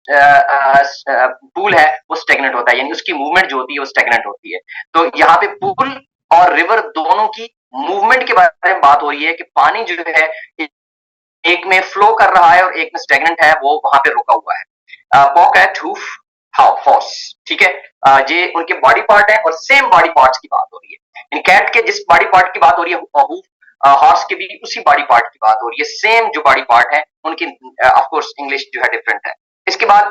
Pool है वो stagnant होता है, यानी उसकी मूवमेंट जो होती है वो स्टेगनेंट होती है। तो यहाँ पे पूल और रिवर दोनों की मूवमेंट के बारे में बात हो रही है कि पानी जो है एक में फ्लो कर रहा है और एक में स्टेगनेंट है, वो वहां पे रुका हुआ है। पॉक है, हूफ, हॉर्स, ठीक है। ये उनके बॉडी पार्ट है और सेम बॉडी पार्ट्स की बात हो रही है। इन कैट के जिस बॉडी पार्ट की बात हो रही है हूफ, हॉर्स के भी उसी बॉडी पार्ट की बात हो रही है, सेम जो बॉडी पार्ट है उनकी। ऑफ कोर्स इंग्लिश जो है डिफरेंट है। इसके बाद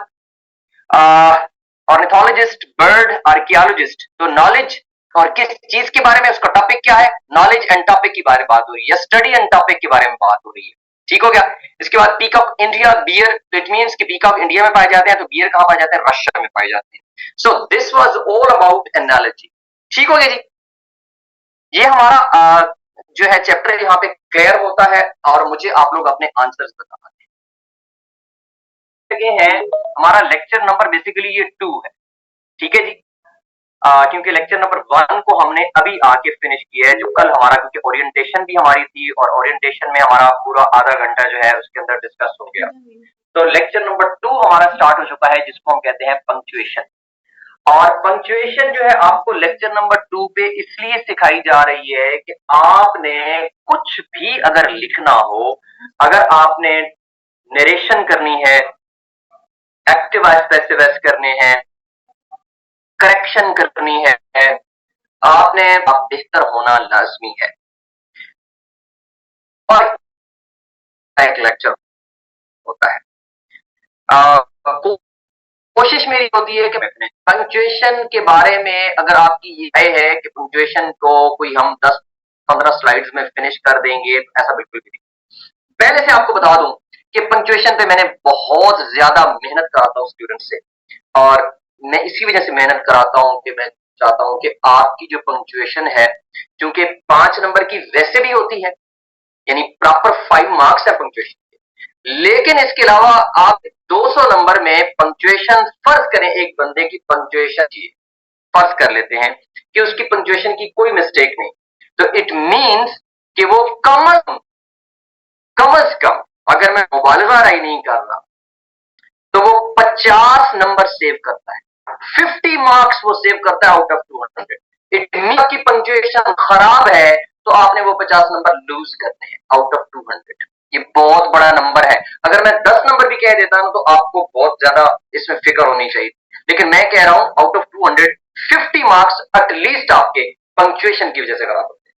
ऑर्निथोलॉजिस्ट, बर्ड आर्कियोलॉजिस्ट, तो नॉलेज और किस चीज के बारे में, उसका टॉपिक क्या है, नॉलेज एंड टॉपिक के बारे में बात हो रही है, स्टडी एंड टॉपिक के बारे में बात हो रही है। ठीक हो गया। इसके बाद पीकॉक इंडिया, बियर, तो इट मीन्स कि पीकॉक इंडिया में पाए जाते हैं, तो बियर कहां पाए जाते हैं, रशिया में पाए जाते हैं। So this was all about analogy. ठीक हो गया जी। ये हमारा जो है चैप्टर यहाँ पे क्लियर होता है और मुझे आप लोग अपने आंसर्स बताना हैं। हमारा लेक्चर नंबर बेसिकली ये 2 है। ठीक है जी। क्योंकि लेक्चर नंबर 1 को हमने अभी आके फिनिश किया है, जो कल हमारा, क्योंकि ओरिएंटेशन भी हमारी थी और ओरिएंटेशन में हमारा पूरा आधा घंटा जो है उसके अंदर डिस्कस हो गया। तो लेक्चर नंबर 2 हमारा स्टार्ट हो चुका है, जिसको हम कहते हैं पंक्चुएशन। और पंक्चुएशन जो है आपको लेक्चर नंबर 2 पे इसलिए सिखाई जा रही है कि आपने कुछ भी अगर लिखना हो, अगर आपने नरेशन करनी है, एक्टिव पैसिव करने हैं, करेक्शन करनी है, आपने आप बेहतर होना लाजमी है। और एक लेक्चर होता है। कोशिश मेरी होती है कि पंक्चुएशन के बारे में अगर आपकी ये राय है कि पंक्चुएशन को कोई हम 10-15 स्लाइड्स में फिनिश कर देंगे, ऐसा बिल्कुल भी नहीं। पहले से आपको बता दूं कि पंक्चुएशन पे मैंने बहुत ज्यादा मेहनत कराता हूँ स्टूडेंट से, और मैं इसी वजह से मेहनत कराता हूँ कि मैं चाहता हूँ कि आपकी जो पंक्चुएशन है, क्योंकि 5 नंबर की वैसे भी होती है, यानी प्रॉपर 5 मार्क्स है पंक्चुएशन के, लेकिन इसके अलावा आप 200 नंबर में पंक्चुएशन, फर्ज करें एक बंदे की पंक्चुएशन, फर्ज कर लेते हैं कि उसकी पंक्चुएशन की कोई मिस्टेक नहीं, तो इट मींस कि वो कम अज कम, अगर मैं मुबालगा राय नहीं कर रहा, तो वो 50 नंबर सेव करता है, 50 मार्क्स वो सेव करता है आउट ऑफ 200। इट मीन की पंक्चुएशन खराब है तो आपने वो 50 नंबर लूज करने हैं आउट ऑफ 200। ये बहुत बड़ा नंबर है। अगर मैं 10 नंबर भी कह देता हूं तो आपको बहुत ज्यादा इसमें फिक्र होनी चाहिए, लेकिन मैं कह रहा हूं आउट ऑफ 200 50 मार्क्स एटलीस्ट आपके पंक्चुएशन की वजह से खराब होते हैं।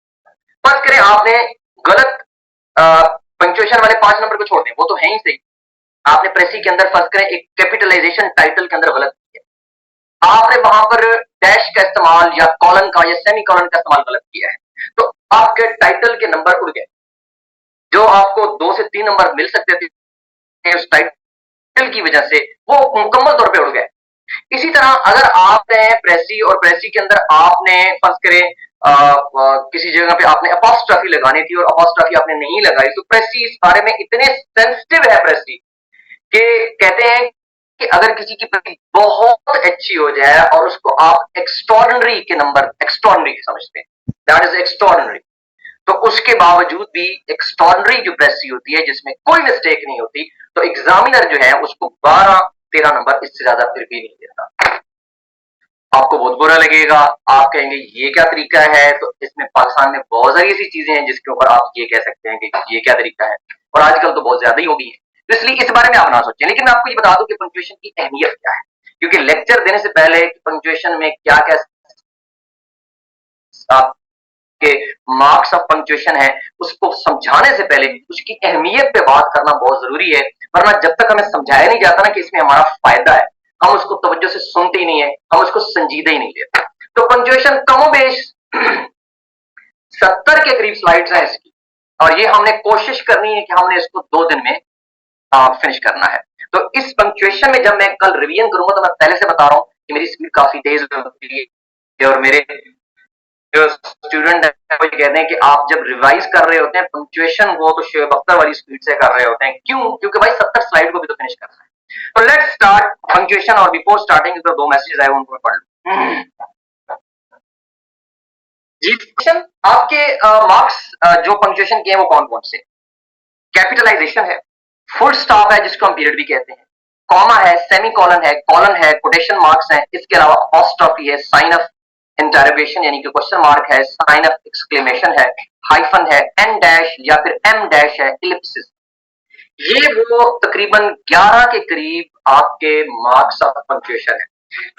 फर्ज करें आपने गलत पंक्चुएशन वाले 5 नंबर को छोड़ दें, वो तो है ही सही, आपने प्रेसी के अंदर फर्ज करें एक कैपिटलाइजेशन टाइटल के अंदर गलत किया, आपने वहां पर डैश का इस्तेमाल या कॉलन का या सेमी कॉलन का इस्तेमाल गलत किया है, तो आपके टाइटल के नंबर उड़ गए। जो आपको 2 से 3 नंबर मिल सकते थे उस टाइटल की वजह से, वो मुकम्मल तौर पे उड़ गए। इसी तरह अगर आपने प्रेसी और प्रेसी के अंदर आपने फर्ज करें किसी जगह पे आपने अपॉस्ट्रॉफी लगानी थी और अपॉस्ट्रॉफी आपने नहीं लगाई, तो प्रेसी इस बारे में इतने सेंसिटिव है प्रेसी कि कहते हैं कि अगर किसी की प्रति बहुत अच्छी हो जाए और उसको आप एक्स्ट्रॉर्डिनरी के नंबर, एक्स्ट्रॉर्डिनरी समझते हैं, दैट इज एक्स्ट्रॉर्डिनरी, तो उसके बावजूद भी एक्स्ट्रॉर्डिनरी जो प्रेसी होती है जिसमें कोई मिस्टेक नहीं होती, तो एग्जामिनर जो है उसको 12-13 नंबर इससे ज्यादा फिर भी नहीं देता। आपको बहुत बुरा लगेगा, आप कहेंगे ये क्या तरीका है, तो इसमें पाकिस्तान में बहुत सारी ऐसी चीजें हैं जिसके ऊपर आप ये कह सकते हैं कि ये क्या तरीका है, और आजकल तो बहुत ज्यादा ही हो गई है, तो इसलिए इस बारे में आप ना सोचें। लेकिन मैं आपको ये बता दूं कि पंक्चुएशन की अहमियत क्या है, क्योंकि लेक्चर देने से पहले पंक्चुएशन में क्या क्या आपके मार्क्स ऑफ पंक्चुएशन है, उसको समझाने से पहले उसकी अहमियत पे बात करना बहुत जरूरी है, वरना जब तक हमें समझाया नहीं जाता ना कि इसमें हमारा फायदा है, हम उसको तवज्जो से सुनते ही नहीं है, हम उसको संजीदा ही नहीं लेते। तो पंक्चुएशन कमोबेश 70 के करीब स्लाइड्स हैं इसकी, और ये हमने कोशिश करनी है कि हमने इसको 2 दिन में फिनिश करना है। तो इस पंक्चुएशन में जब मैं कल रिवीजन करूंगा, तो मैं पहले से बता रहा हूं कि मेरी स्पीड काफी तेज होती है, और मेरे जो स्टूडेंट है वो ये कहते हैं कि आप जब रिवाइज कर रहे होते हैं पंक्चुएशन, वो तो शोएब अख्तर वाली स्पीड से कर रहे होते हैं। क्यों? क्योंकि भाई 70 स्लाइड को भी तो फिनिश करना है। तो लेट्स स्टार्ट पंक्चुएशन, और बिफोर स्टार्टिंग तो 2 मैसेजेस आए उनको मैं पढ़ लूं। जी, आपके मार्क्स जो पंक्चुएशन के हैं वो कौन कौन से? कैपिटलाइजेशन है, फुल स्टॉप है जिसको हम पीरियड भी कहते हैं, कॉमा है, सेमीकोलन है, कॉलन है, कोटेशन मार्क्स हैं, इसके अलावा अपॉस्ट्रोफी है, साइन ऑफ इंटरोगेशन यानी कि क्वेश्चन मार्क है, साइन ऑफ एक्सक्लेमेशन है, हाइफन है, एन डैश या फिर एम डैश है, इलिप्सिस। ये वो तकरीबन 11 के करीब आपके मार्क्स ऑफ पंक्चुएशन है।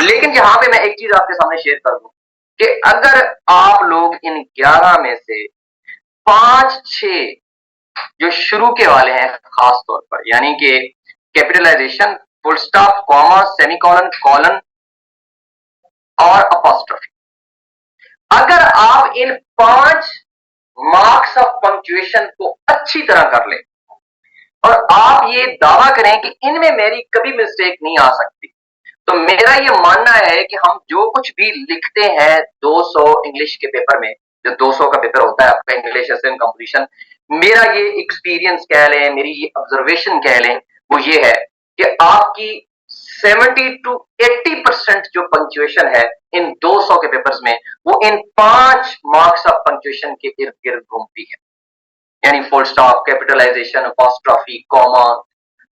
लेकिन यहां पे मैं एक चीज आपके सामने शेयर कर दूं कि अगर आप लोग इन 11 में से 5-6 जो शुरू के वाले हैं खास तौर पर, यानी कि capitalisation, full stop, comma, semicolon, colon और अपॉस्ट्रोफी, अगर आप इन 5 मार्क्स ऑफ पंक्चुएशन को अच्छी तरह कर लें और आप ये दावा करें कि इनमें मेरी कभी मिस्टेक नहीं आ सकती, तो मेरा ये मानना है कि हम जो कुछ भी लिखते हैं 200 इंग्लिश के पेपर में, जो 200 का पेपर होता है आपका इंग्लिश एसेन कंपटीशन, मेरा ये एक्सपीरियंस कह लें, मेरी ये ऑब्जर्वेशन कह लें, वो ये है कि आपकी 70 to 80% जो पंक्चुएशन है इन 200 के पेपर्स में, वो इन 5 मार्क्स ऑफ पंक्चुएशन के इर्द गिर्द घूमती है, यानी full stop, capitalisation, apostrophe, comma,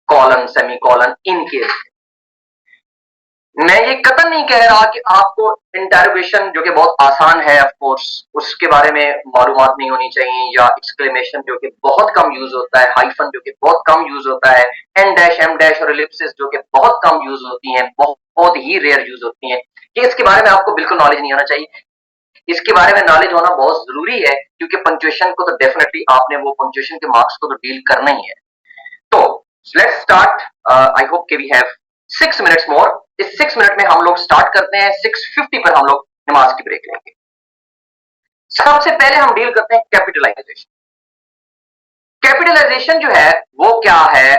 colon, semicolon, इनके। मैं ये कतई नहीं कह रहा कि आपको इंटरोगेशन जो कि बहुत आसान है ऑफ कोर्स उसके बारे में मालूमात नहीं होनी चाहिए, या एक्सक्लेमेशन जो कि बहुत कम यूज होता है, हाइफन जो कि बहुत कम यूज होता है, एन डैश, एम डैश और एलिप्सिस जो कि बहुत कम यूज होती हैं, बहुत ही रेयर यूज होती हैं, कि इसके बारे में आपको बिल्कुल नॉलेज नहीं होना चाहिए। इसके बारे में नॉलेज होना बहुत जरूरी है, क्योंकि पंक्चुएशन को तो डेफिनेटली आपने वो पंक्चुएशन के मार्क्स को तो डील करना ही है। तो लेट्स स्टार्ट। आई होप के वी हैव 6 मिनट्स मोर। इस 6 मिनट में हम लोग स्टार्ट करते हैं। 6:50 पर हम लोग नमाज की ब्रेक लेंगे। सबसे पहले हम डील करते हैं कैपिटलाइजेशन। कैपिटलाइजेशन जो है वो क्या है,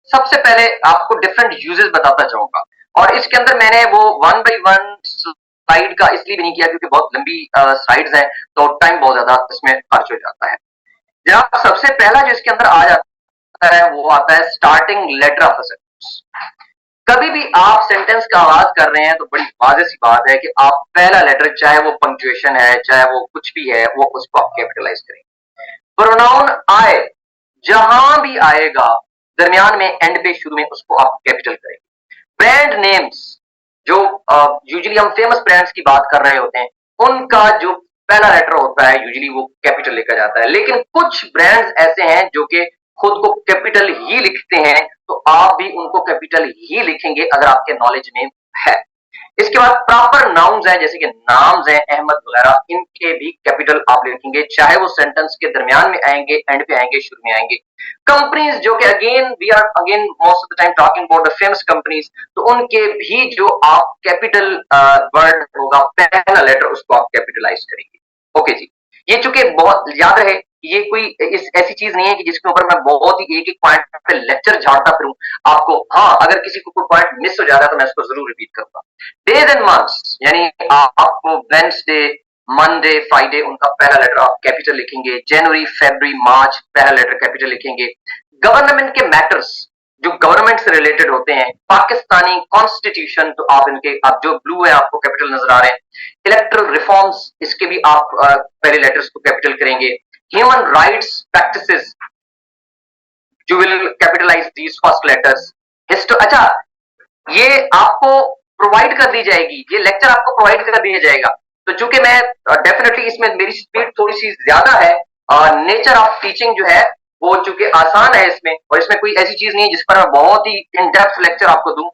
सबसे पहले आपको डिफरेंट यूजेस बताता जाऊंगा, और इसके अंदर मैंने वो 1 by 1 स्लाइड का इसलिए भी नहीं किया क्योंकि बहुत लंबी स्लाइड्स हैं, तो टाइम बहुत ज्यादा इसमें खर्च हो जाता है। जनाब सबसे पहला जो इसके अंदर आ जाता है वो आता है starting letter of a sentence. कभी भी आप सेंटेंस का आगाज कर रहे हैं तो बड़ी वाज़ेह सी बात है कि आप पहला लेटर, चाहे वो पंक्चुएशन है, चाहे वो कुछ भी है, वो उसको आप कैपिटलाइज करेंगे। प्रोनाउन आए, जहां भी आएगा दरमियान में, एंड पे, शुरू में, उसको आप कैपिटल करेंगे। ब्रांड नेम्स, जो यूजुअली हम फेमस ब्रांड्स की बात कर रहे होते हैं, उनका जो पहला लेटर होता है यूजुअली वो कैपिटल लेकर जाता है। लेकिन कुछ ब्रांड्स ऐसे हैं जो कि खुद को कैपिटल ही लिखते हैं, तो आप भी उनको कैपिटल ही लिखेंगे अगर आपके नॉलेज में है। इसके बाद प्रॉपर नाउन्स हैं, जैसे कि नाम्स हैं, अहमद वगैरह, इनके भी कैपिटल आप लिखेंगे, चाहे वो सेंटेंस के दरमियान में आएंगे, एंड पे आएंगे, शुरू में आएंगे। कंपनीज जो कि again we are again most of the time talking about the famous companies, तो उनके भी जो आप कैपिटल वर्ड होगा, पहला लेटर, उसको आप कैपिटलाइज करेंगे। ओके जी, ये चूंकि बहुत याद रहे, ये कोई इस ऐसी चीज नहीं है कि जिसके ऊपर मैं बहुत ही एक एक पॉइंट पे लेक्चर झाड़ता फिरूं आपको। हाँ, अगर किसी को कोई पॉइंट मिस हो जाता है तो मैं इसको जरूर रिपीट करूंगा। डेज एंड मंथ्स, यानी आपको वेडनेसडे, मंडे, फ्राइडे, उनका पहला लेटर आप कैपिटल लिखेंगे। जनवरी, फरवरी, मार्च, पहला लेटर कैपिटल लिखेंगे। गवर्नमेंट के मैटर्स जो गवर्नमेंट से रिलेटेड होते हैं, पाकिस्तानी कॉन्स्टिट्यूशन, तो आप इनके, आप जो ब्लू है आपको कैपिटल नजर आ रहे हैं। इलेक्ट्रल रिफॉर्म्स, इसके भी आप पहले लेटर्स को कैपिटल करेंगे। Human rights practices, you will capitalise these first letters. अच्छा, ये आपको प्रोवाइड कर दी जाएगी, ये लेक्चर आपको प्रोवाइड कर दिया जाएगा। तो चूंकि मैं डेफिनेटली इसमें मेरी स्पीड थोड़ी सी ज्यादा है, नेचर ऑफ टीचिंग जो है वो चूंकि आसान है इसमें, और इसमें कोई ऐसी चीज नहीं है जिस पर मैं बहुत ही इन डेप्थ लेक्चर आपको दूं।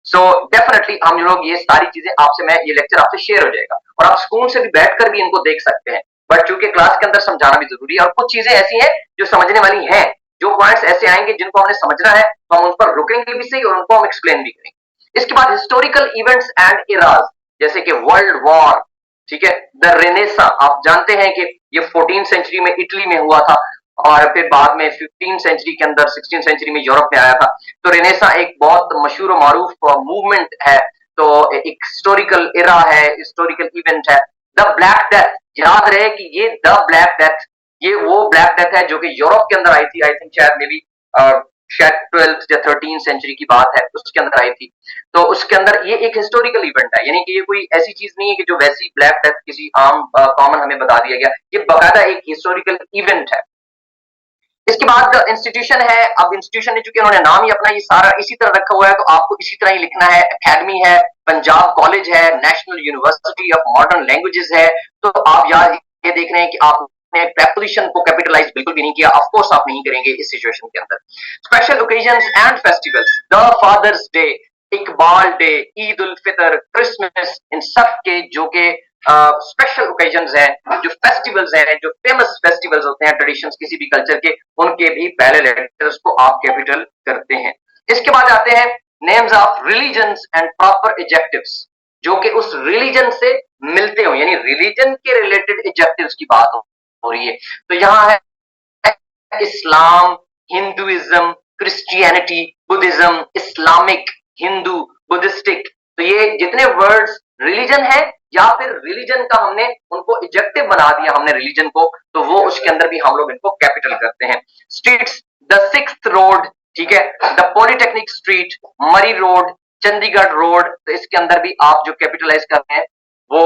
सो डेफिनेटली हम लोग ये सारी चीजें आपसे, मैं ये लेक्चर आपसे शेयर हो जाएगा, और आप स्कूल से भी बैठकर भी इनको देख सकते हैं। बट चूंकि क्लास के अंदर समझाना भी जरूरी है, और कुछ चीजें ऐसी हैं जो समझने वाली हैं, जो पॉइंट्स ऐसे आएंगे जिनको हमने समझना है, तो हम उन पर रुकेंगे भी सही और उनको हम एक्सप्लेन भी करेंगे। इसके बाद हिस्टोरिकल इवेंट्स एंड इराज, जैसे कि वर्ल्ड वॉर, ठीक है, द रेनेसा, आप जानते हैं कि ये 14th सेंचुरी में इटली में हुआ था, और फिर बाद में 15th सेंचुरी के अंदर 16th सेंचुरी में यूरोप में आया था। तो रेनेसा एक बहुत मशहूर और मारूफ मूवमेंट है, तो एक हिस्टोरिकल इरा है, हिस्टोरिकल इवेंट है। द ब्लैक डेथ, याद रहे कि ये द ब्लैक डेथ, ये वो ब्लैक डेथ है जो कि यूरोप के अंदर आई थी। आई थिंक शायद मे बी शायद 12th या 13th सेंचुरी की बात है, उसके अंदर आई थी। तो उसके अंदर ये एक हिस्टोरिकल इवेंट है, यानी कि ये कोई ऐसी चीज नहीं है कि जो वैसी ब्लैक डेथ किसी आम कॉमन हमें बता दिया गया, ये बाकायदा एक हिस्टोरिकल इवेंट है। इसके बाद इंस्टीट्यूशन है। अब इंस्टीट्यूशन ने चूंकि उन्होंने नाम ही अपना ये सारा इसी तरह रखा हुआ है, तो आपको इसी तरह ही लिखना है। एकेडमी है, पंजाब कॉलेज है, national university of modern languages है। तो आप यार ये देख रहे हैं कि आपने प्रेपोजिशन को कैपिटलाइज बिल्कुल भी नहीं किया। ऑफ कोर्स आप नहीं करेंगे इस सिचुएशन के अंदर। Special occasions and festivals, the Father's Day, Iqbal Day, Eid ul Fitr, Christmas, इन सब के जो के स्पेशल ओकेजन्स हैं, जो फेस्टिवल्स हैं, जो फेमस फेस्टिवल्स होते हैं ट्रेडिशंस किसी भी कल्चर के, उनके भी पहले लेटर्स को आप कैपिटल करते हैं। इसके बाद आते हैं names of religions and proper adjectives, जो कि उस रिलीजन से मिलते हो, यानी रिलीजन के रिलेटेड एडजेक्टिव्स की बात हो रही है। तो यहाँ है Islam, Hinduism, Christianity, Buddhism, Islamic, Hindu, Buddhistic. तो ये जितने वर्ड्स रिलीजन है या फिर रिलीजन का हमने उनको एडजेक्टिव बना दिया हमने रिलीजन को, तो वो उसके अंदर भी हम लोग इनको कैपिटल करते हैं। स्ट्रीट्स, द सिक्स्थ रोड, ठीक है, द पॉलिटेक्निक स्ट्रीट, मरी रोड, चंडीगढ़ रोड, तो इसके अंदर भी आप जो कैपिटलाइज कर रहे हैं वो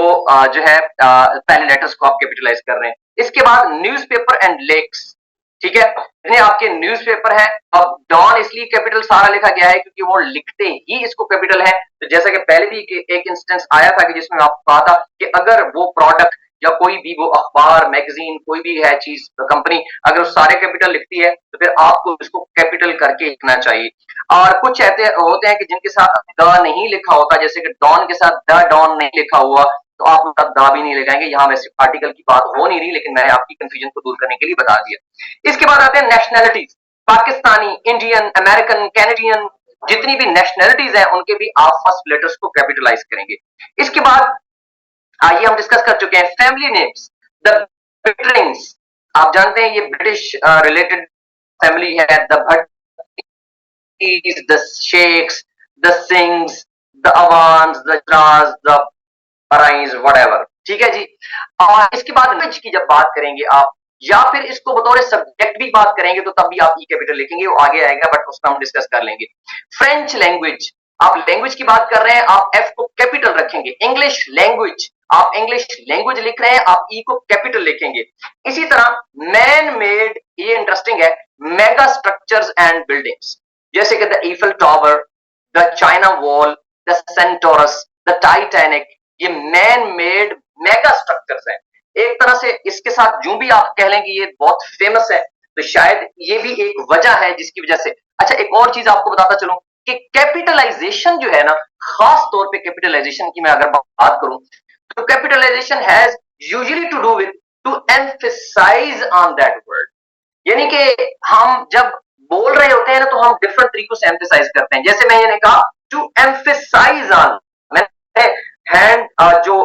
जो है पहले लेटर्स को आप कैपिटलाइज कर रहे हैं। इसके बाद न्यूज़पेपर एंड लेक्स, ठीक है, इतने आपके न्यूज़पेपर है। अब डॉन इसलिए कैपिटल सारा लिखा गया है क्योंकि वो लिखते ही इसको कैपिटल है। तो जैसा कि पहले भी एक इंस्टेंस आया था कि जिसमें आपको कहा था कि अगर वो प्रोडक्ट या कोई भी वो अखबार, मैगजीन, कोई भी है चीज, कंपनी, अगर वो सारे कैपिटल लिखती है तो फिर आपको इसको कैपिटल करके लिखना चाहिए। और कुछ ऐसे होते हैं कि जिनके साथ द नहीं लिखा होता, जैसे कि डॉन के साथ द डॉन नहीं लिखा हुआ, तो आप उनका दा भी नहीं लगाएंगे। यहाँ वैसे आर्टिकल की बात हो नहीं रही, लेकिन मैंने आपकी कंफ्यूजन को दूर करने के लिए बता दिया। इसके बाद आते हैं nationalities, Pakistani, Indian, American, Canadian, जितनी भी नेशनैलिटीज हैं उनके भी आप फर्स्ट लेटर्स को कैपिटलाइज करेंगे। इसके बाद आइए हम डिस्कस कर चुके हैं फैमिली नेम्स, द बिटरिंग्स, आप जानते हैं ये ब्रिटिश रिलेटेड फैमिली है। The Bhattis, the Sheikhs, the Singhs, the Awans, the Jarrals, the Arains, whatever, ठीक है जी। और इसके बाद लैंग्वेज की जब बात करेंगे आप, या फिर इसको बतौर सब्जेक्ट भी बात करेंगे, तो तब भी आप ई कैपिटल लिखेंगे, वो आगे आएगा, बट उसका हम डिस्कस कर लेंगे। फ्रेंच लैंग्वेज, आप लैंग्वेज की बात कर रहे हैं, आप एफ को कैपिटल रखेंगे। इंग्लिश लैंग्वेज, आप इंग्लिश लैंग्वेज लिख रहे हैं, आप ई को कैपिटल लिखेंगे। इसी तरह मैन मेड, ये इंटरेस्टिंग है, मेगा स्ट्रक्चर्स एंड बिल्डिंग्स, जैसे कि the Eiffel tower, the China wall, the Centaurus, the Titanic, ये मैन मेड मेगा स्ट्रक्चर्स हैं। एक तरह से इसके साथ जो भी आप कह लें कि ये बहुत फेमस है, तो शायद ये भी एक वजह है जिसकी वजह से। अच्छा, एक और चीज आपको बताता चलूं कि कैपिटलाइजेशन जो है ना, खास तौर पे कैपिटलाइजेशन की मैं अगर बात करूं, तो capitalisation has usually to do with to emphasise on that word, यानी कि हम जब बोल रहे होते हैं ना, तो हम डिफरेंट तरीकों से एम्फसाइज करते हैं। जैसे मैंने कहा टू एम्फसाइज ऑन, मैंने हैंड जो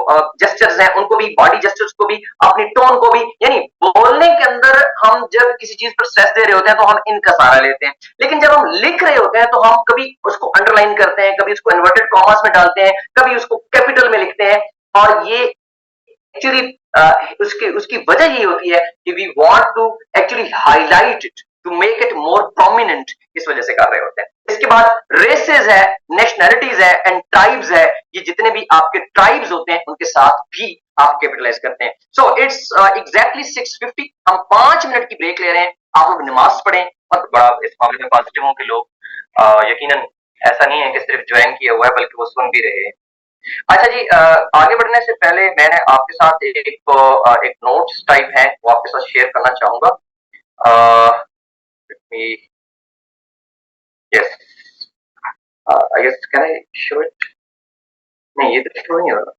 जेस्चर्स हैं उनको भी, बॉडी जेस्चर्स को भी, अपनी टोन को भी, यानी बोलने के अंदर हम जब किसी चीज पर स्ट्रेस दे रहे होते हैं तो हम इनका सहारा लेते हैं, लेकिन जब हम लिख रहे होते हैं तो हम कभी उसको अंडरलाइन करते हैं, कभी उसको इन्वर्टेड कॉमास में डालते हैं, कभी उसको कैपिटल में लिखते हैं। और ये एक्चुअली उसकी उसकी वजह ये होती है कि we want to actually highlight it, to make it more prominent, इस वजह से कर रहे होते हैं। इसके बाद रेसेस है, नेशनैलिटीज है एंड ट्राइब्स है, ये जितने भी आपके ट्राइब्स होते हैं उनके साथ भी आप कैपिटलाइज करते हैं। सो इट्स एग्जैक्टली 6:50, हम 5 मिनट की ब्रेक ले रहे हैं। आप लोग नमाज पढ़ें, बहुत बड़ा इस मामले में पॉजिटिव हो के लोग यकीनन ऐसा नहीं है कि सिर्फ ज्वाइन किया हुआ है, बल्कि वो सुन भी रहे हैं। अच्छा जी, आगे बढ़ने से पहले मैंने आपके साथ एक नोट्स टाइप है वो आपके साथ शेयर करना चाहूंगा। Yes, I guess can I show it? नहीं, ये तो शो नहीं हो रहा।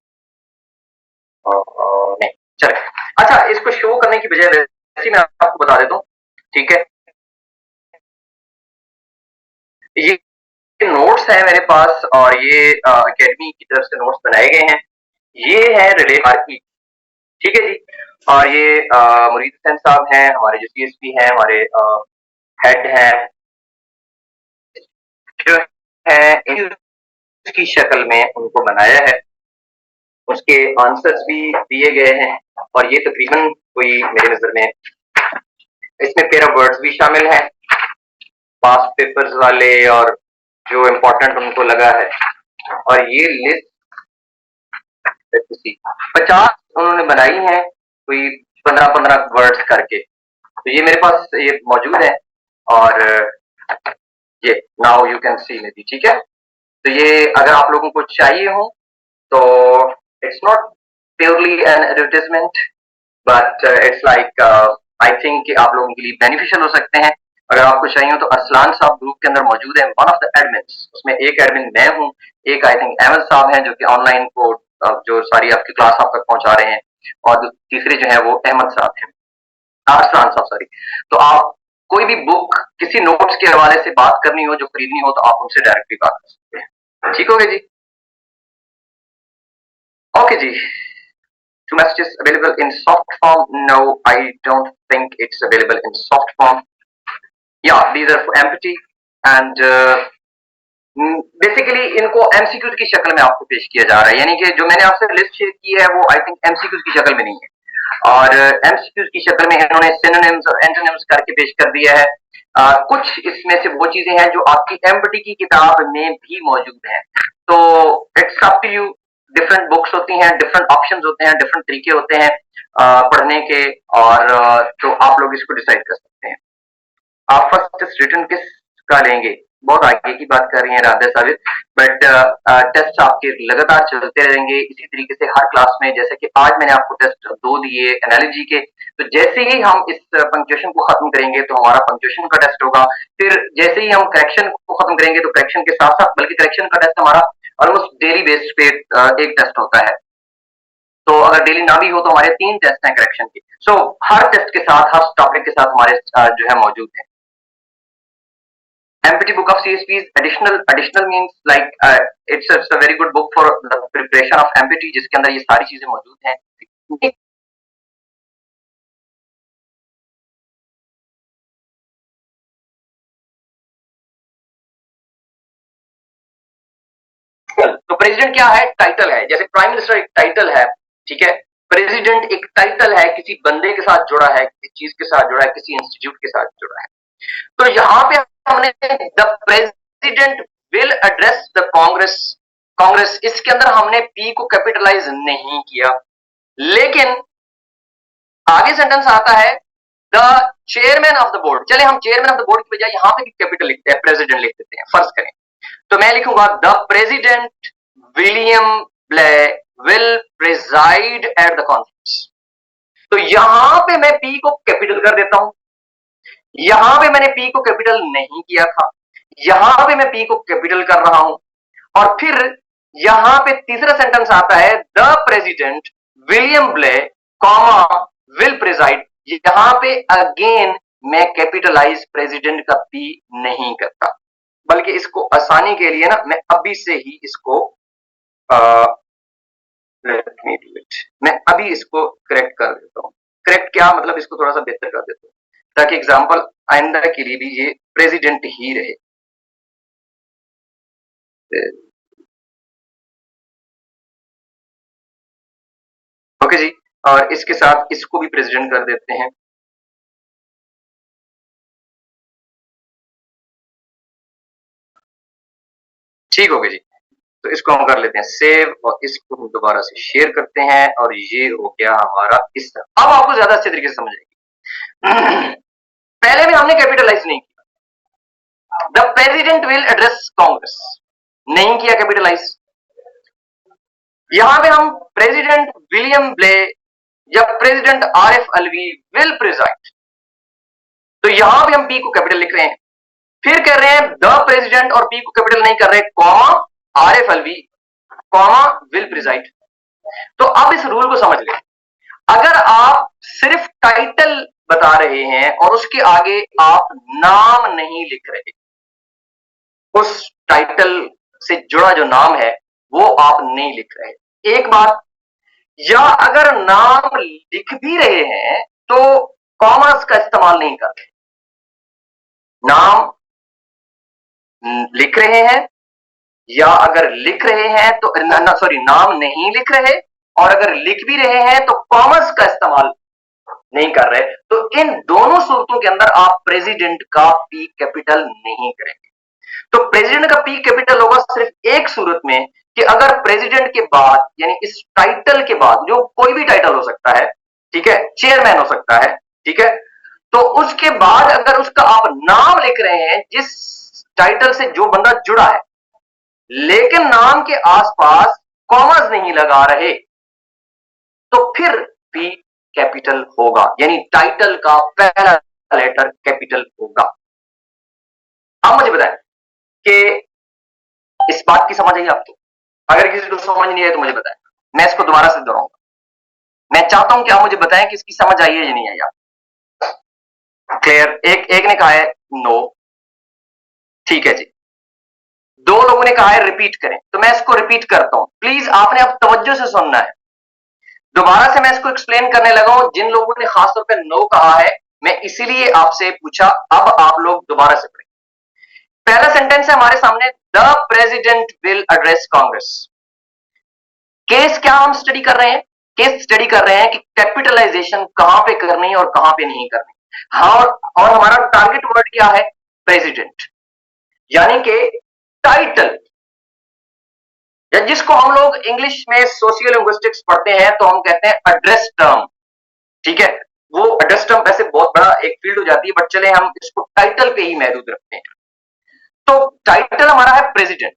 नहीं, चले। अच्छा, इसको शो करने की बजाय वैसे मैं आपको बता देता हूँ, ठीक है। ये नोट्स है मेरे पास, और ये एकेडमी की तरफ से नोट्स बनाए गए हैं। ये है रिले मार्की, ठीक है जी। और ये मुरीद हुसैन साहब हैं, हमारे जो सीएसपी हैं, हमारे हेड हैं, जो है इसकी शक्ल में उनको बनाया है, उसके आंसर्स भी दिए गए हैं। और ये तकरीबन कोई मेरे नजर में इसमें पेयर ऑफ वर्ड्स भी शामिल हैं, पास पेपर्स वाले, और जो इम्पोर्टेंट उनको लगा है। और ये लिस्ट 50 उन्होंने बनाई है, कोई 15-15 वर्ड्स करके। तो ये मेरे पास ये मौजूद है और ये now you can see may be, ठीक है। तो ये अगर आप लोगों को चाहिए हो तो it's not purely an advertisement, but it's like I think कि आप लोगों के लिए बेनिफिशियल हो सकते हैं। अगर आपको चाहिए हो तो अरसलान साहब ग्रुप के अंदर मौजूद है, वन ऑफ द एडमिन्स, उसमें एक एडमिन मैं हूँ, एक आई थिंक अहमद साहब हैं जो कि ऑनलाइन को जो सारी आपकी क्लास आप तक पहुंचा रहे हैं, और तीसरे जो है वो अहमद साहब हैं, अरसलान साहब सॉरी। तो आप कोई भी बुक किसी नोट्स के हवाले से बात करनी हो, जो खरीदनी हो, तो आप उनसे डायरेक्टली बात कर सकते हैं। ठीक हो गया जी? Okay ji. Two messages available in soft form? No, I don't think it's available in soft form. Yeah, these are empty and basically इनको एमसीक्यूज की शक्ल में आपको पेश किया जा रहा है, यानी कि जो मैंने आपसे लिस्ट शेयर की है वो आई थिंक एमसीक्यूज की शक्ल में नहीं है, और एमसीक्यूज की शक्ल में इन्होंने सिनोनिम्स और एंटोनिम्स करके पेश कर दिया है। कुछ इसमें से वो चीजें हैं जो आपकी एमपीटी की किताब में भी मौजूद हैं, तो it's up to you. Different books होती हैं, डिफरेंट ऑप्शंस होते हैं, डिफरेंट तरीके होते हैं पढ़ने के, और तो आप लोग इसको डिसाइड कर सकते हैं। आप फर्स्ट रिटर्न किस का लेंगे? बहुत आगे की बात कर रही हैं राधे साबित, बट टेस्ट आपके लगातार चलते रहेंगे इसी तरीके से हर क्लास में। जैसे कि आज मैंने आपको टेस्ट 2 दिए एनालॉजी के, तो जैसे ही हम इस पंक्चुएशन को खत्म करेंगे तो हमारा पंक्चुएशन का टेस्ट होगा। फिर जैसे ही हम करेक्शन को खत्म करेंगे तो करेक्शन के साथ साथ, बल्कि करेक्शन का टेस्ट हमारा ऑलमोस्ट डेली बेस्ड पे एक टेस्ट होता है, तो अगर डेली ना भी हो तो हमारे 3 टेस्ट हैं करेक्शन के। सो हर टेस्ट के साथ, हर टॉपिक के साथ हमारे जो है मौजूद है। MPT book of CSP is additional. Additional means like it's a very good book for the preparation of MPT, जिसके अंदर ये सारी चीजें मौजूद हैं। तो प्रेसिडेंट क्या है? टाइटल है, जैसे प्राइम मिनिस्टर एक टाइटल है, ठीक है। प्रेसिडेंट एक टाइटल है, किसी बंदे के साथ जुड़ा है, किसी चीज के साथ जुड़ा है, किसी इंस्टीट्यूट के साथ जुड़ा है। तो यहाँ पे हमने the president will address the Congress, Congress, इसके अंदर हमने पी को कैपिटलाइज नहीं किया, लेकिन आगे सेंटेंस आता है the chairman of the board. चले हम चेयरमैन ऑफ द बोर्ड की बजाय यहां पे भी कैपिटल लिखते हैं, प्रेसिडेंट लिख देते हैं, फर्ज करें। तो मैं लिखूंगा the president William Blay will preside at the conference. तो यहां पे मैं पी को कैपिटल कर देता हूं, यहां पे मैंने पी को कैपिटल नहीं किया था, यहां पे मैं पी को कैपिटल कर रहा हूं, और फिर यहां पे तीसरा सेंटेंस आता है the president William Blay comma will preside. यहां पे अगेन मैं कैपिटलाइज प्रेसिडेंट का पी नहीं करता, बल्कि इसको आसानी के लिए ना मैं अभी से ही इसको मैं अभी इसको करेक्ट कर देता हूं। करेक्ट क्या मतलब, इसको थोड़ा सा बेहतर कर देता हूं ताकि एग्जाम्पल आइंदा के लिए भी ये प्रेसिडेंट ही रहे। ओके जी, और इसके साथ इसको भी प्रेसिडेंट कर देते हैं। ठीक हो गया जी, तो इसको हम कर लेते हैं सेव, और इसको हम दोबारा से शेयर करते हैं, और ये हो गया हमारा इस तरह। अब आपको ज्यादा अच्छे तरीके से समझ आएगी। पहले भी हमने कैपिटलाइज नहीं किया, the president will address Congress, नहीं किया कैपिटलाइज। यहां पे हम प्रेसिडेंट विलियम ब्ले या president RF Alvi will preside, तो यहां पे हम पी को कैपिटल लिख रहे हैं, फिर कह रहे हैं द प्रेसिडेंट, और पी को कैपिटल नहीं कर रहे, comma RF Alvi comma will preside. तो अब इस रूल को समझ लें, अगर आप सिर्फ टाइटल बता रहे हैं और उसके आगे आप नाम नहीं लिख रहे, उस टाइटल से जुड़ा जो नाम है वो आप नहीं लिख रहे, एक बात, या अगर नाम लिख भी रहे हैं तो कॉमास का इस्तेमाल नहीं कर रहे, नाम लिख रहे हैं, या अगर लिख रहे हैं तो सॉरी नाम नहीं लिख रहे, और अगर लिख भी रहे हैं तो कॉमर्स का इस्तेमाल नहीं कर रहे, तो इन दोनों सूरतों के अंदर आप प्रेसिडेंट का पी कैपिटल नहीं करेंगे। तो प्रेसिडेंट का पी कैपिटल होगा सिर्फ एक सूरत में, कि अगर प्रेसिडेंट के बाद यानी इस टाइटल के बाद, जो कोई भी टाइटल हो सकता है, ठीक है, चेयरमैन हो सकता है, ठीक है, तो उसके बाद अगर उसका आप नाम लिख रहे हैं जिस टाइटल से जो बंदा जुड़ा है, लेकिन नाम के आसपास कॉमर्स नहीं लगा रहे, तो फिर भी कैपिटल होगा, यानी टाइटल का पहला लेटर कैपिटल होगा। अब मुझे बताएं कि इस बात की समझ आई आपको? अगर किसी को समझ नहीं आए तो मुझे बताएं, मैं इसको दोबारा से दोहराऊंगा। मैं चाहता हूं कि आप मुझे बताएं कि इसकी समझ आई है या नहीं आई आप। क्लियर? एक ने कहा है नो, ठीक है जी। दो लोगों ने कहा है रिपीट करें, तो मैं इसको रिपीट करता हूं, प्लीज आपने अब तवज्जो से सुनना है। दोबारा से मैं इसको एक्सप्लेन करने लगा हूं। जिन लोगों ने खासतौर पर नो कहा है, मैं इसीलिए आपसे पूछा, अब आप लोग दोबारा से पढ़ें। पहला सेंटेंस है हमारे सामने, the president will address Congress. Case क्या हम स्टडी कर रहे हैं? केस स्टडी कर रहे हैं कि कैपिटलाइजेशन कहां पे करनी है और कहां पे नहीं करनी। हाँ, और हमारा टारगेट वर्ड क्या है? प्रेसिडेंट, यानी कि टाइटल, या जिसको हम लोग इंग्लिश में सोशियो लिंग्विस्टिक्स पढ़ते हैं तो हम कहते हैं एड्रेस टर्म। ठीक है, वो एड्रेस टर्म वैसे बहुत बड़ा एक फील्ड हो जाती है, बट चले हम इसको टाइटल पे ही महदूद रखते हैं। तो टाइटल हमारा है प्रेसिडेंट,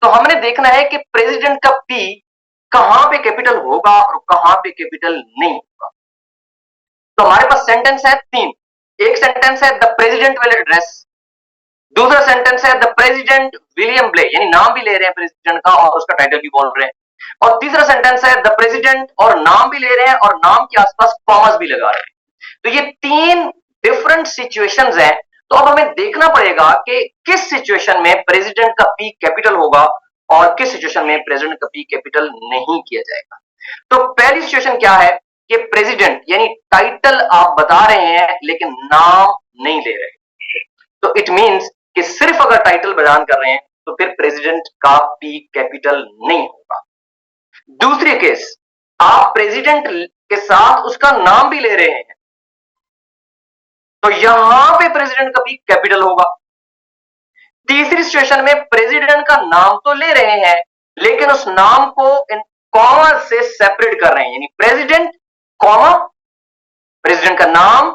तो हमने देखना है कि प्रेसिडेंट का पी कहां पे कैपिटल होगा और कहां पे कैपिटल नहीं होगा। तो हमारे पास सेंटेंस है तीन। एक सेंटेंस है द प्रेसिडेंट विल एड्रेस, दूसरा सेंटेंस है द प्रेसिडेंट विलियम ब्ले, यानी नाम भी ले रहे हैं प्रेसिडेंट का और उसका टाइटल भी बोल रहे हैं, और तीसरा सेंटेंस है द प्रेसिडेंट और नाम भी ले रहे हैं और नाम के आसपास कॉमर्स भी लगा रहे हैं। तो ये तीन डिफरेंट सिचुएशंस हैं। तो अब हमें देखना पड़ेगा कि किस सिचुएशन में प्रेसिडेंट का पी कैपिटल होगा और किस सिचुएशन में प्रेसिडेंट का पी कैपिटल नहीं किया जाएगा। तो पहली सिचुएशन क्या है कि प्रेसिडेंट यानी टाइटल आप बता रहे हैं लेकिन नाम नहीं ले रहे, तो इट मींस कि सिर्फ अगर टाइटल बयान कर रहे हैं तो फिर प्रेसिडेंट का पी कैपिटल नहीं होगा। दूसरी केस, आप प्रेसिडेंट के साथ उसका नाम भी ले रहे हैं, तो यहां पे प्रेसिडेंट का पी कैपिटल होगा। तीसरी सिचुएशन में प्रेसिडेंट का नाम तो ले रहे हैं लेकिन उस नाम को इन कॉमा से सेपरेट कर रहे हैं, यानी प्रेसिडेंट कॉमा प्रेसिडेंट का नाम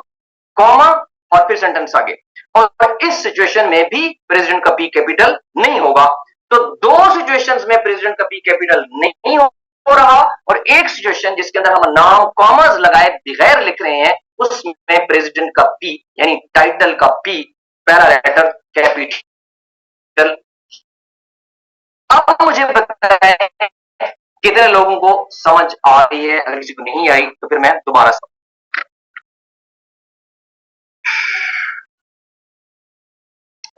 कॉमा और फिर सेंटेंस आगे, और इस सिचुएशन में भी प्रेसिडेंट का पी कैपिटल नहीं होगा। तो दो सिचुएशंस में प्रेसिडेंट का पी कैपिटल नहीं हो रहा, और एक सिचुएशन जिसके अंदर हम नाम कॉमर्स लगाए बगैर लिख रहे हैं उसमें प्रेसिडेंट का पी यानी टाइटल का पी पहला लेटर कैपिटल। अब मुझे बताएं कितने लोगों को समझ आ रही है? अगर किसी को नहीं आई तो फिर मैं दोबारा से।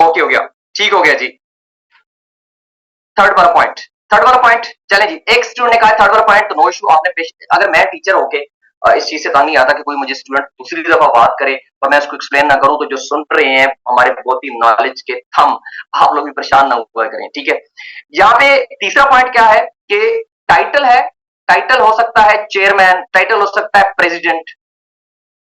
ओके हो गया, ठीक हो गया जी। थर्ड वाला पॉइंट चले जी। एक स्टूडेंट ने कहा थर्ड वाला पॉइंट तो नो इशू, आपने पेश, अगर मैं टीचर होके इस चीज से तंग नहीं आता कि कोई मुझे स्टूडेंट दूसरी दफा बात करे और मैं उसको एक्सप्लेन ना करूं, तो जो सुन रहे हैं हमारे बहुत ही नॉलेज के थम, आप लोग भी परेशान ना हुआ करें, ठीक है। यहाँ पे तीसरा पॉइंट क्या है कि टाइटल है, टाइटल हो सकता है चेयरमैन, टाइटल हो सकता है प्रेसिडेंट,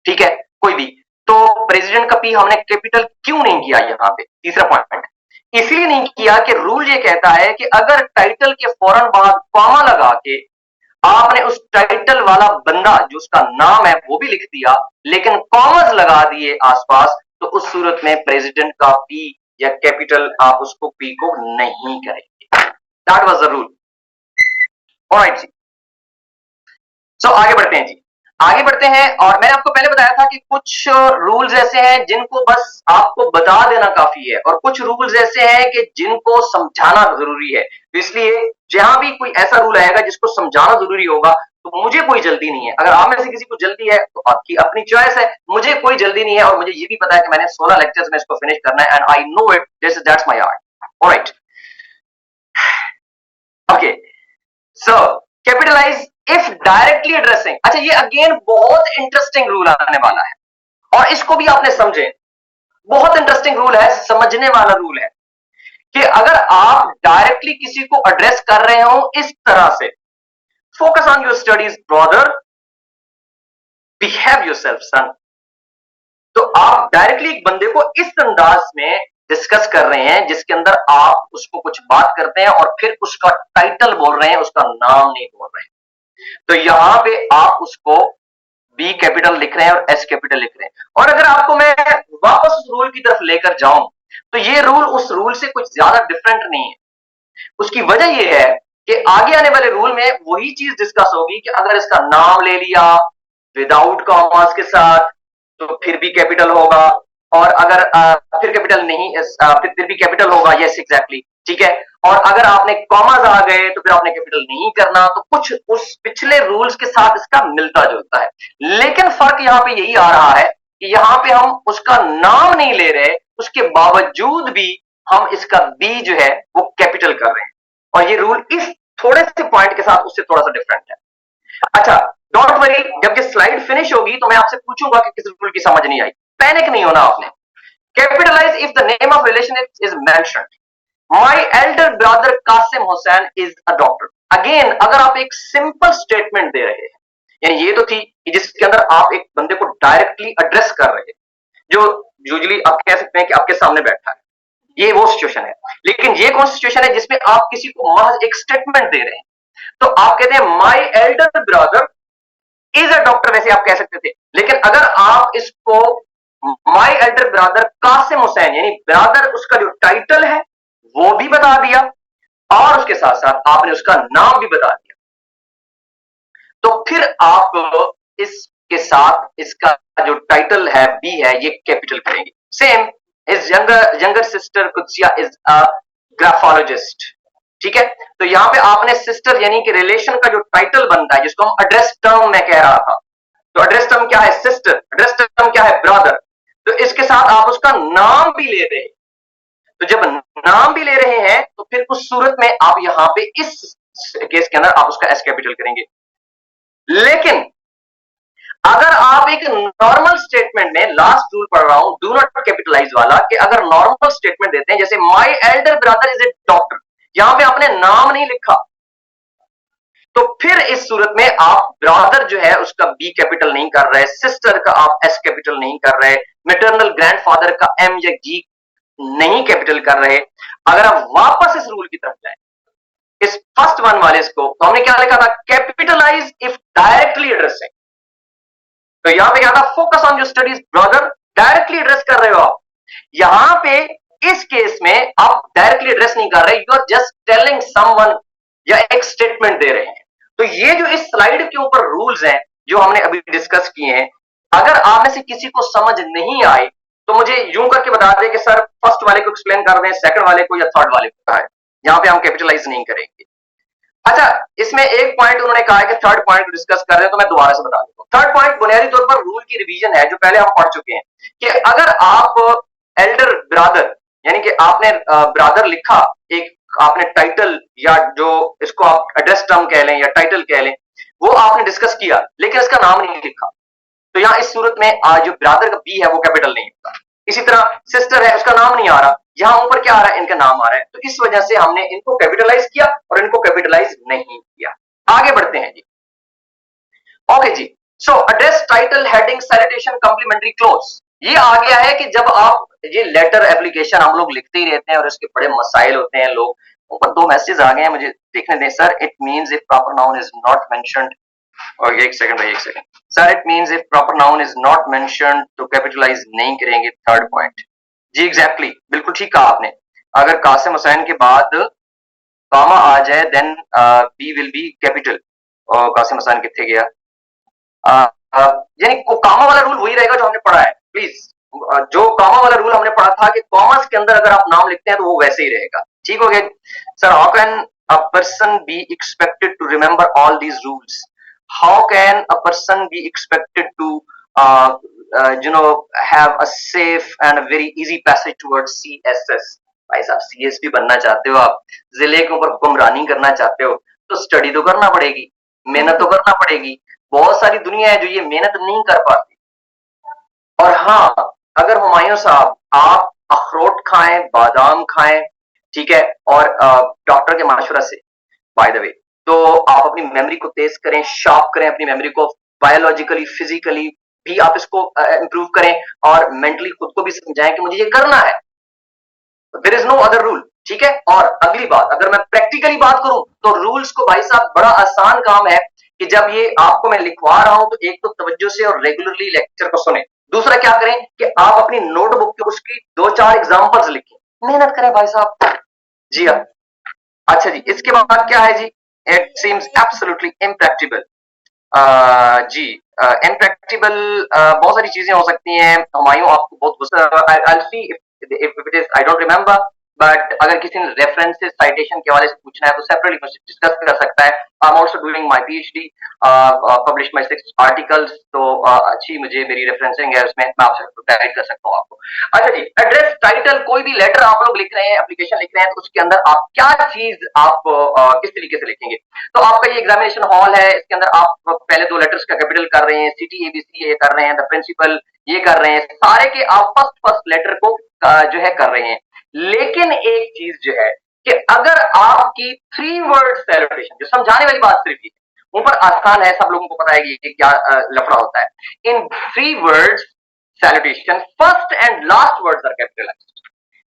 ठीक है, कोई भी। तो प्रेसिडेंट का पी हमने कैपिटल क्यों नहीं किया यहाँ पे? तीसरा पॉइंट इसलिए नहीं किया कि रूल ये कहता है कि अगर टाइटल के फौरन बाद कॉमा लगा के आपने उस टाइटल वाला बंदा जो उसका नाम है वो भी लिख दिया लेकिन कॉमर्स लगा दिए आसपास, तो उस सूरत में प्रेसिडेंट का पी या कैपिटल आप उसको पी को नहीं करेंगे। That was the rule. All right जी, सो आगे बढ़ते हैं जी, आगे बढ़ते हैं। और मैंने आपको पहले बताया था कि कुछ रूल्स ऐसे हैं जिनको बस आपको बता देना काफी है, और कुछ रूल्स ऐसे हैं कि जिनको समझाना जरूरी है। तो इसलिए जहां भी कोई ऐसा रूल आएगा जिसको समझाना जरूरी होगा, तो मुझे कोई जल्दी नहीं है। अगर आप में से किसी को जल्दी है तो आपकी अपनी चॉइस है, मुझे कोई जल्दी नहीं है, और मुझे ये भी पता है कि मैंने 16 लेक्चर्स में इसको फिनिश करना है, and I know it, that's my art. Alright, okay, so capitalise if directly addressing. अच्छा, ये अगेन बहुत इंटरेस्टिंग रूल आने वाला है, और इसको भी आपने समझे, बहुत इंटरेस्टिंग रूल है, समझने वाला रूल है कि अगर आप डायरेक्टली किसी को एड्रेस कर रहे हो इस तरह से, focus on your studies brother, behave yourself son, तो आप डायरेक्टली एक बंदे को इस अंदाज में डिस्कस कर रहे हैं जिसके अंदर आप उसको कुछ बात करते हैं और फिर उसका टाइटल बोल रहे हैं, उसका नाम नहीं बोल रहे हैं। तो यहां पे आप उसको बी कैपिटल लिख रहे हैं और एस कैपिटल लिख रहे हैं। और अगर आपको मैं वापस उस रूल की तरफ लेकर जाऊं तो ये रूल उस रूल से कुछ ज्यादा डिफरेंट नहीं है। उसकी वजह यह है कि आगे आने वाले रूल में वही चीज डिस्कस होगी कि अगर इसका नाम ले लिया विदाउट कॉमास के साथ तो फिर भी कैपिटल होगा, और अगर फिर कैपिटल नहीं फिर भी कैपिटल होगा, यस एग्जैक्टली, ठीक है। और अगर आपने कॉमास आ गए तो फिर आपने कैपिटल नहीं करना, तो कुछ उस पिछले रूल्स के साथ इसका मिलता जुलता है। लेकिन फर्क यहां पे यही आ रहा है कि यहां पे हम उसका नाम नहीं ले रहे, उसके बावजूद भी हम इसका बी जो है वो कैपिटल कर रहे हैं, और ये रूल इस थोड़े से पॉइंट के साथ उससे थोड़ा सा डिफरेंट है। अच्छा, डोंट वरी, जब ये स्लाइड फिनिश होगी तो मैं आपसे पूछूंगा कि किस रूल की समझ नहीं आई। पैनिक नहीं होना आपने। Capitalise if the name of relation is mentioned. My elder brother Qasim Hussain is a doctor. Again, अगर आप एक सिंपल स्टेटमेंट दे रहे हैं, यानी ये तो थी कि जिसके अंदर आप एक बंदे को डायरेक्टली एड्रेस कर रहे हैं, जो यूजुअली आप कह सकते हैं कि आपके सामने बैठा है, ये वो सिचुएशन है। लेकिन ये कौन सी सिचुएशन है जिसमें आप किसी को महज एक स्टेटमेंट दे रहे हैं? तो आप कहते हैं my elder brother is a doctor, वैसे आप कह सकते थे। लेकिन अगर आप इसको my elder brother Qasim Hussain, यानी ब्रदर उसका जो टाइटल है वो भी बता दिया और उसके साथ साथ आपने उसका नाम भी बता दिया, तो फिर आप इसके साथ इसका जो टाइटल है बी है ये कैपिटल करेंगे। Same is younger sister कुत्सिया is a graphologist, ठीक है। तो यहां पे आपने सिस्टर यानी कि रिलेशन का जो टाइटल बनता है, जिसको हम एड्रेस टर्म में कह रहा था, तो एड्रेस टर्म क्या है? सिस्टर। एड्रेस टर्म क्या है? ब्रदर। तो इसके साथ आप उसका नाम भी ले रहे हैं। तो जब नाम भी ले रहे हैं तो फिर उस सूरत में आप यहां पे इस केस के अंदर आप उसका एस कैपिटल करेंगे। लेकिन अगर आप एक नॉर्मल स्टेटमेंट में, लास्ट रूल पढ़ रहा हूं डू नॉट कैपिटलाइज वाला, कि अगर नॉर्मल स्टेटमेंट देते हैं जैसे my elder brother is a doctor, यहां पे आपने नाम नहीं लिखा, तो फिर इस सूरत में आप ब्रदर जो है उसका बी कैपिटल नहीं कर रहे, सिस्टर का आप एस कैपिटल नहीं कर रहे, मैटरनल ग्रैंडफादर का एम या जी नहीं कैपिटल कर रहे। अगर आप वापस इस रूल की तरफ जाएं, इस फर्स्ट वन वाले इसको, तो हमने क्या लिखा था? Capitalise if directly addressing. तो यहां पे क्या था? Focus on your studies brother, directly address कर रहे हो आप। यहां पे इस केस में आप डायरेक्टली एड्रेस नहीं कर रहे, you are just telling someone, या एक स्टेटमेंट दे रहे हैं। तो ये जो इस स्लाइड के ऊपर रूल्स हैं जो हमने अभी डिस्कस किए हैं, अगर आप में से किसी को समझ नहीं आए तो मुझे यूं करके बता दें कि सर फर्स्ट वाले को एक्सप्लेन कर दें, सेकंड वाले को या थर्ड वाले को कहा है, यहां पे हम कैपिटलाइज नहीं करेंगे। अच्छा, इसमें एक पॉइंट उन्होंने कहा है कि थर्ड पॉइंट डिस्कस कर रहे हैं, तो मैं दोबारा से बता देता हूं। थर्ड पॉइंट बुनियादी तौर पर रूल की रिवीजन है जो पहले हम पढ़ चुके हैं, कि अगर आप एल्डर ब्रदर यानी कि आपने ब्रदर लिखा, एक आपने टाइटल या जो इसको आप एड्रेस टर्म कह लें या टाइटल कह लें, वो आपने डिस्कस किया लेकिन इसका नाम नहीं लिखा, तो यहां इस सूरत में जो ब्रदर का बी है वो कैपिटल नहीं होता। इसी तरह सिस्टर है, उसका नाम नहीं आ रहा, यहां ऊपर क्या आ रहा है? इनका नाम आ रहा है। तो इस वजह से हमने इनको कैपिटलाइज किया और इनको कैपिटलाइज नहीं किया। आगे बढ़ते हैं जी। ओके जी, so address title heading salutation complimentary close, ये आ गया है कि जब आप ये लेटर एप्लीकेशन हम लोग लिखते ही रहते हैं और इसके बड़े मसाइल होते हैं। लोग ऊपर दो मैसेज आ गए हैं, मुझे देखने दें। Sir it means if proper noun is not mentioned, और एक सेकंड भाई, एक second sir, it means if proper noun is not mentioned तो कैपिटलाइज नहीं करेंगे। थर्ड पॉइंट जी, एग्जैक्टली, बिल्कुल ठीक कहा आपने। अगर कासिम हुसैन के बाद कामा आ जाए then B will be capital. और कासिम हुसैन कितने गया? यानी कामा वाला रूल वही रहेगा जो हमने पढ़ा है। प्लीज, जो कामा वाला रूल हमने पढ़ा था कि कॉमर्स के अंदर अगर आप नाम लिखते हैं तो वो वैसे ही रहेगा। ठीक हो गया sir? How can a person be expected to remember all these rules? How can a person be expected to have a safe and a very easy passage towards CSS? भाई साहब, CSP बनना चाहते हो आप, जिले के ऊपर हुक्मरानी करना चाहते हो, तो स्टडी तो करना पड़ेगी, मेहनत तो करना पड़ेगी। बहुत सारी दुनिया है जो ये मेहनत नहीं कर पाती। और हाँ, अगर हुमायूं साहब आप अखरोट खाएं, बादाम खाएं, ठीक है, और डॉक्टर के मशवरा से, बाय द वे, तो आप अपनी मेमोरी को तेज करें, शार्प करें अपनी मेमोरी को, बायोलॉजिकली फिजिकली भी आप इसको इंप्रूव करें, और मेंटली खुद को भी समझाएं कि मुझे ये करना है। There is no other rule, ठीक है। और अगली बात, अगर मैं प्रैक्टिकली बात करूं तो रूल्स को भाई साहब बड़ा आसान काम है कि जब ये आपको मैं लिखवा रहा हूं तो एक तो तवज्जो से और रेगुलरली लेक्चर को सुने। दूसरा क्या करें कि आप अपनी नोटबुक पे उसकी 2-4 एग्जांपल्स लिखें। मेहनत करें भाई साहब। जी हाँ। अच्छा जी, इसके बाद क्या है जी? It seems absolutely impracticable. जी, इम्प्रैक्टिबल बहुत सारी चीजें हो सकती हैं। हुमायूं आपको बहुत गुस्सा, I see if it is, I don't remember, but अगर किसी ने रेफरेंसेस साइटेशन के हवाले से पूछना है तो सेपरेटली मुझसे डिस्कस कर सकता है। I am also doing my PhD, publish my 6 articles, तो अच्छी मुझे मेरी रेफरेंसिंग है, उसमें मैं आपसे गाइड कर सकता हूँ आपको। अच्छा जी, एड्रेस टाइटल, कोई भी लेटर आप लोग लिख रहे हैं, एप्लीकेशन लिख रहे हैं, तो उसके अंदर आप क्या चीज आप किस तरीके से लिखेंगे? तो आपका ये एग्जामिनेशन हॉल है, इसके अंदर आप पहले 2 लेटर्स का कैपिटल कर रहे हैं, सिटी एबीसी ये कर रहे हैं, द प्रिंसिपल ये कर रहे हैं, सारे के आप फर्स्ट लेटर को जो है कर रहे हैं। लेकिन एक चीज जो है कि अगर आपकी 3 वर्ड सैल्यूटेशन, जो समझाने वाली बात सिर्फ ये है, ऊपर आसान है, सब लोगों को पता है कि ये क्या लफड़ा होता है। इन 3 words salutation, first and last words are capitalized.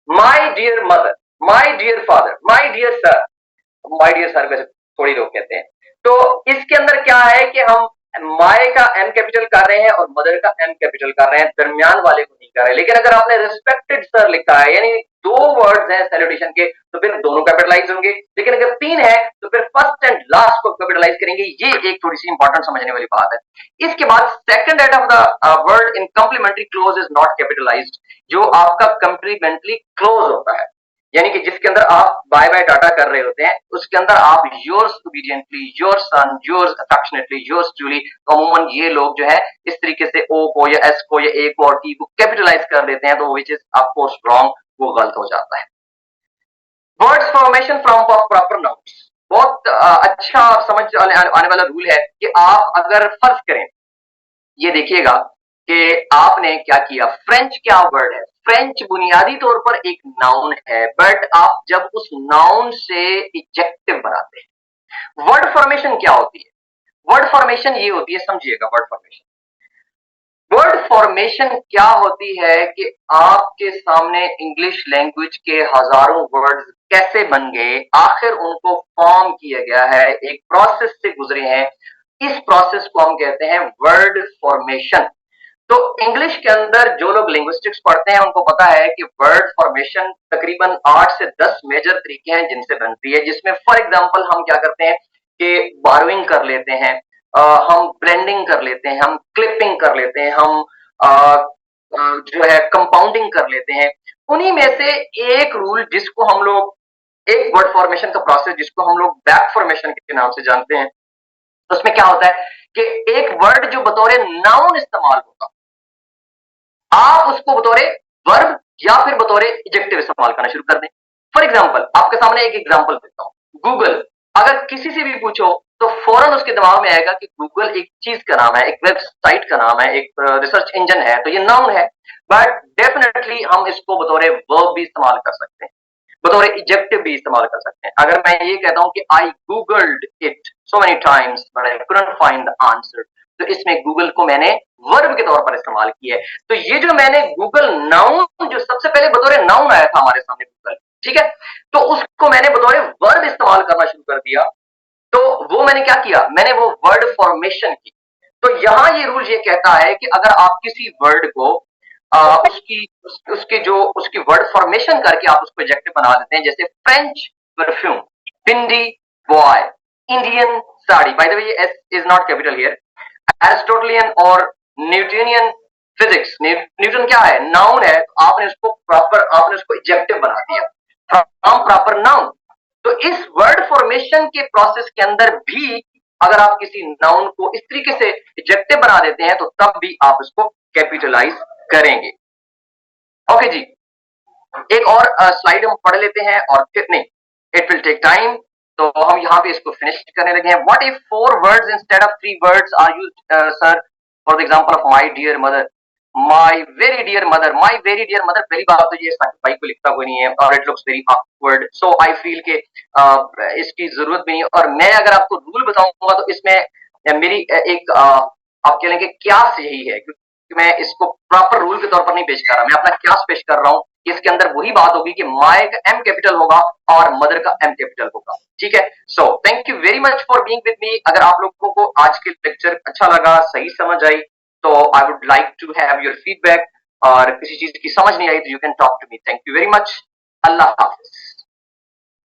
My dear mother, my dear father, my dear sir, my dear sir वैसे थोड़ी लोग कहते हैं। तो इसके अंदर क्या है कि हम माय का एम कैपिटल कर रहे हैं और मदर का एम कैपिटल कर रहे हैं, दरमियान वाले को नहीं कर रहे हैं। लेकिन अगर आपने रिस्पेक्टेड सर लिखा है, यानी 2 वर्ड्स हैं सैल्यूटेशन के, तो फिर दोनों कैपिटलाइज होंगे। लेकिन अगर 3 है तो फिर फर्स्ट एंड लास्ट को कैपिटलाइज करेंगे। ये एक थोड़ी सी इंपॉर्टेंट समझने वाली बात है। इसके बाद second head of the word in complimentary close is not capitalised, जो आपका कॉम्प्लीमेंट्री क्लोज होता है, यानी कि जिसके अंदर आप बाय बाय डाटा कर रहे होते हैं, उसके अंदर आप yours obediently, your son, yours affectionately, yours truly, तो अमूमन ये लोग जो है इस तरीके से ओ को या एस को या ए को और टी को कैपिटलाइज कर देते हैं, तो which is of course wrong, वो गलत हो जाता है। Words formation from proper nouns, बहुत अच्छा समझ आने वाला रूल है कि आप अगर फर्ज करें, ये देखिएगा कि आपने क्या किया। फ्रेंच क्या वर्ड है? फ्रेंच बुनियादी तौर पर एक नाउन है, बट आप जब उस नाउन से एडजेक्टिव बनाते हैं, वर्ड फॉर्मेशन क्या होती है? वर्ड फॉर्मेशन ये होती है, समझिएगा। वर्ड फॉर्मेशन क्या होती है कि आपके सामने इंग्लिश लैंग्वेज के हजारों वर्ड्स कैसे बन गए, आखिर उनको फॉर्म किया गया है, एक प्रोसेस से गुजरे हैं। इस प्रोसेस को हम कहते हैं वर्ड फॉर्मेशन। तो इंग्लिश के अंदर जो लोग लिंग्विस्टिक्स पढ़ते हैं उनको पता है कि वर्ड फॉर्मेशन तकरीबन 8 से 10 मेजर तरीके हैं जिनसे बनती है, जिसमें फॉर एग्जांपल हम क्या करते हैं कि बारोइंग कर लेते हैं, हम ब्लेंडिंग कर लेते हैं, हम क्लिपिंग कर लेते हैं, हम जो है कंपाउंडिंग कर लेते हैं। उन्हीं में से एक रूल जिसको हम लोग, एक वर्ड फॉर्मेशन का प्रोसेस जिसको हम लोग बैक फॉर्मेशन के नाम से जानते हैं, तो उसमें क्या होता है कि एक वर्ड जो बतौर नाउन इस्तेमाल होगा, आप उसको बतौर वर्ब या फिर बतौर एडजेक्टिव इस्तेमाल करना शुरू कर दें। फॉर एग्जांपल, आपके सामने एक एग्जांपल देता हूं। गूगल, अगर किसी से भी पूछो तो फौरन उसके दिमाग में आएगा कि गूगल एक चीज का नाम है, एक वेबसाइट का नाम है, एक रिसर्च इंजन है, तो ये नाउन है। बट डेफिनेटली हम इसको बतौर वर्ब भी इस्तेमाल कर सकते हैं, बतौर एडजेक्टिव भी इस्तेमाल कर सकते हैं। अगर मैं ये कहता हूं कि I googled it so many times but I couldn't find the answer, तो इसमें गूगल को मैंने वर्ब के तौर पर इस्तेमाल किया है। तो ये जो मैंने गूगल नाउन, जो सबसे पहले बतौर नाउन आया था हमारे सामने गूगल, ठीक है, तो उसको मैंने बतौर वर्ब इस्तेमाल करना शुरू कर दिया। तो वो मैंने क्या किया, मैंने वो वर्ड फॉर्मेशन की। तो यहां ये रूल ये कहता है कि अगर आप किसी वर्ड को उसके जो उसकी वर्ड फॉर्मेशन करके आप उसको एडजेक्टिव बना देते हैं, जैसे French perfume, Hindi boy, Indian sari, by the way S is not capital here, Aristotelian और न्यूटनियन फिजिक्स, न्यूटन क्या है, नाउन है, तो आपने उसको प्रॉपर, आपने उसको एडजेक्टिव बना दिया फ्रॉम प्रॉपर नाउन। तो इस वर्ड फॉर्मेशन के प्रोसेस के अंदर भी अगर आप किसी नाउन को इस तरीके से एडजेक्टिव बना देते हैं, तो तब भी आप इसको कैपिटलाइज करेंगे। ओके जी, एक और स्लाइड हम पढ़ लेते हैं और फिर नहीं, इट विल टेक टाइम, तो हम यहाँ पे इसको फिनिश करने लगे हैं। What if 4 words instead of 3 words are used sir, for the example of my dear mother, my very dear mother, my very dear mother. पहली बात तो ये भाई को लिखता कोई नहीं है और it looks very awkward, so I feel के इसकी जरूरत भी नहीं। और मैं अगर आपको रूल बताऊंगा तो इसमें मेरी एक आप कह लेंगे क्यास यही है, क्योंकि मैं इसको प्रॉपर रूल के तौर पर नहीं पेश कर रहा, मैं अपना क्यास पेश कर रहा हूं इसके अंदर वही बात होगी कि माए का एम कैपिटल होगा और मदर का एम कैपिटल होगा। ठीक है, so thank you very much for being with me. अगर आप लोगों को आज के लेक्चर अच्छा लगा, सही समझ आई, तो I would like to have your feedback, और किसी चीज की समझ नहीं आई तो you can talk to me. Thank you very much. अल्लाह हाफिज।